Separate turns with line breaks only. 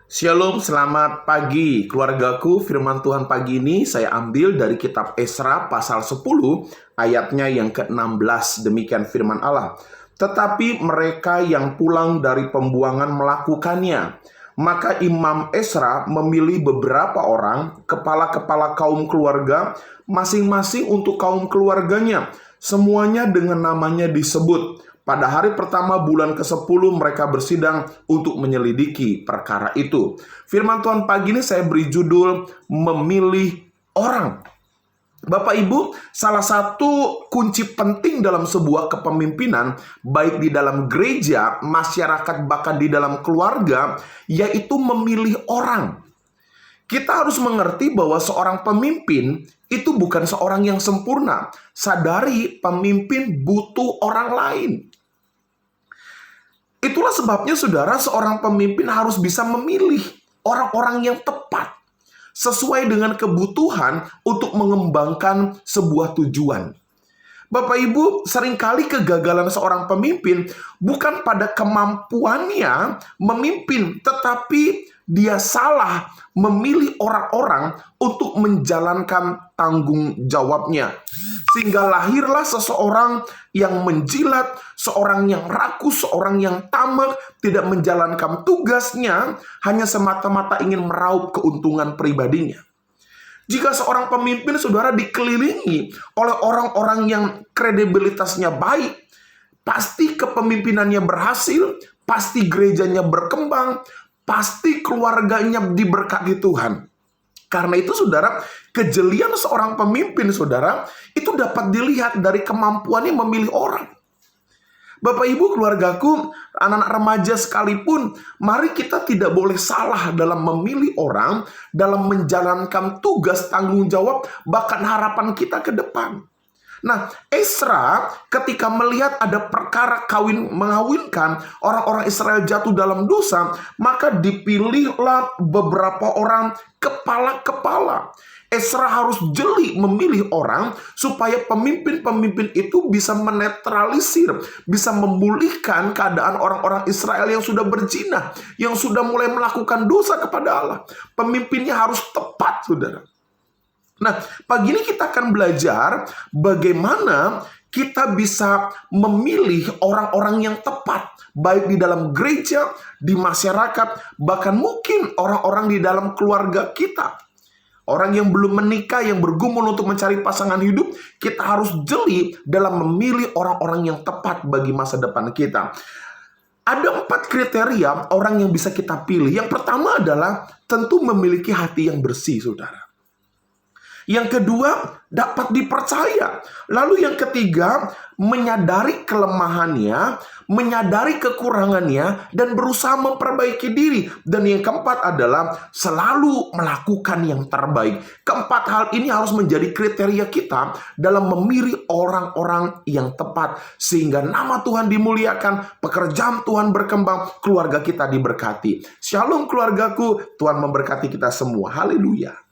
Shalom, selamat pagi keluargaku. Firman Tuhan pagi ini saya ambil dari kitab Esra pasal 10 ayatnya yang ke-16. Demikian firman Allah. Tetapi mereka yang pulang dari pembuangan melakukannya. Maka Imam Esra memilih beberapa orang, kepala-kepala kaum keluarga, masing-masing untuk kaum keluarganya. Semuanya dengan namanya disebut. Pada hari pertama bulan ke-10 mereka bersidang untuk menyelidiki perkara itu. Firman Tuhan pagi ini saya beri judul memilih orang. Bapak Ibu, salah satu kunci penting dalam sebuah kepemimpinan, baik di dalam gereja, masyarakat, bahkan di dalam keluarga, yaitu memilih orang. Kita harus mengerti bahwa seorang pemimpin itu bukan seorang yang sempurna. Sadari pemimpin butuh orang lain. Itulah sebabnya saudara, seorang pemimpin harus bisa memilih orang-orang yang tepat sesuai dengan kebutuhan untuk mengembangkan sebuah tujuan. Bapak Ibu, seringkali kegagalan seorang pemimpin bukan pada kemampuannya memimpin, tetapi dia salah memilih orang-orang untuk menjalankan tanggung jawabnya. Sehingga lahirlah seseorang yang menjilat, seorang yang rakus, seorang yang tamak, tidak menjalankan tugasnya, hanya semata-mata ingin meraup keuntungan pribadinya. Jika seorang pemimpin, saudara, dikelilingi oleh orang-orang yang kredibilitasnya baik, pasti kepemimpinannya berhasil, pasti gerejanya berkembang, pasti keluarganya diberkati Tuhan. Karena itu saudara, kejelian seorang pemimpin saudara, itu dapat dilihat dari kemampuannya memilih orang. Bapak Ibu keluargaku, anak-anak remaja sekalipun, mari kita tidak boleh salah dalam memilih orang, dalam menjalankan tugas tanggung jawab, bahkan harapan kita ke depan. Nah, Esra ketika melihat ada perkara mengawinkan, orang-orang Israel jatuh dalam dosa, maka dipilihlah beberapa orang kepala-kepala. Esra harus jeli memilih orang supaya pemimpin-pemimpin itu bisa menetralisir, bisa memulihkan keadaan orang-orang Israel yang sudah berzina, yang sudah mulai melakukan dosa kepada Allah. Pemimpinnya harus tepat, saudara. Nah, pagi ini kita akan belajar bagaimana kita bisa memilih orang-orang yang tepat, baik di dalam gereja, di masyarakat, bahkan mungkin orang-orang di dalam keluarga kita. Orang yang belum menikah, yang bergumul untuk mencari pasangan hidup, kita harus jeli dalam memilih orang-orang yang tepat bagi masa depan kita. Ada 4 kriteria orang yang bisa kita pilih. Yang pertama adalah tentu memiliki hati yang bersih, saudara. Yang kedua, dapat dipercaya. Lalu yang ketiga, menyadari kelemahannya, menyadari kekurangannya, dan berusaha memperbaiki diri. Dan yang keempat adalah selalu melakukan yang terbaik. Keempat hal ini harus menjadi kriteria kita dalam memilih orang-orang yang tepat. Sehingga nama Tuhan dimuliakan, pekerjaan Tuhan berkembang, keluarga kita diberkati. Shalom keluargaku, Tuhan memberkati kita semua. Haleluya.